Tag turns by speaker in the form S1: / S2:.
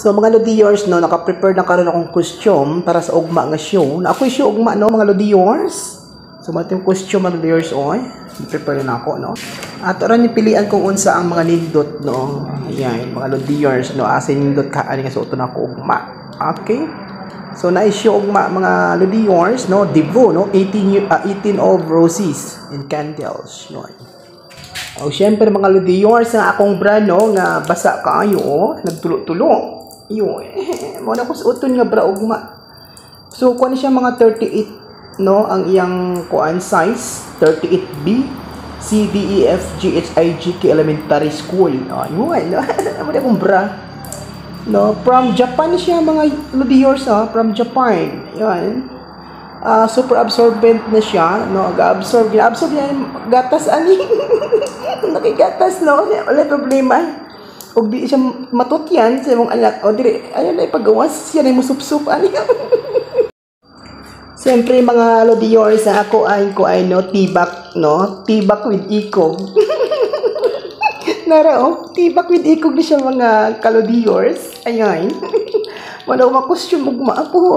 S1: So mga Lodiors, no, naka-prepare na karon akong costume para sa ugma nga show. Na ako show ugma, no, mga Lodiors. So mga yung costume mga Lodiors, oy. Prepare na ako, no. At oran ni pilian kung unsa ang mga nindot, no. Ayan, mga Lodiors, no, asin nindot ka ani nga suoton ako ugma. Okay? So na-show ugma mga Lodiors, no, Devo, no, 18 of roses and candles, no. O syempre mga Lodiors ang akong brand, no, nga basa kaayo, oh, nagtulo-tulo. Yun, mo na ko suoton nga bra ugma. So kuan siya mga 38, no, ang iyang kuan size, 38B, C, D, E, F, G, H, I, G, K Elementary School. Yun, mo na akong bra. No, from Japan siya mga Lodiors, from Japan. Yan. Super absorbent na siya, no, ga-absorb niya gatas ani. Nakigatas, no, wala problema. Og di siya matutyan sa imong anak, o dire ayo na ipagawas siya na mo sup-sup ani. Siyempre mga Lodiors, ako ay no, tibak, no, tibak with ikog. Nara, oh, tibak with ikog na siya mga Lodiors. Ayan. Wala ko makostume ugma ako,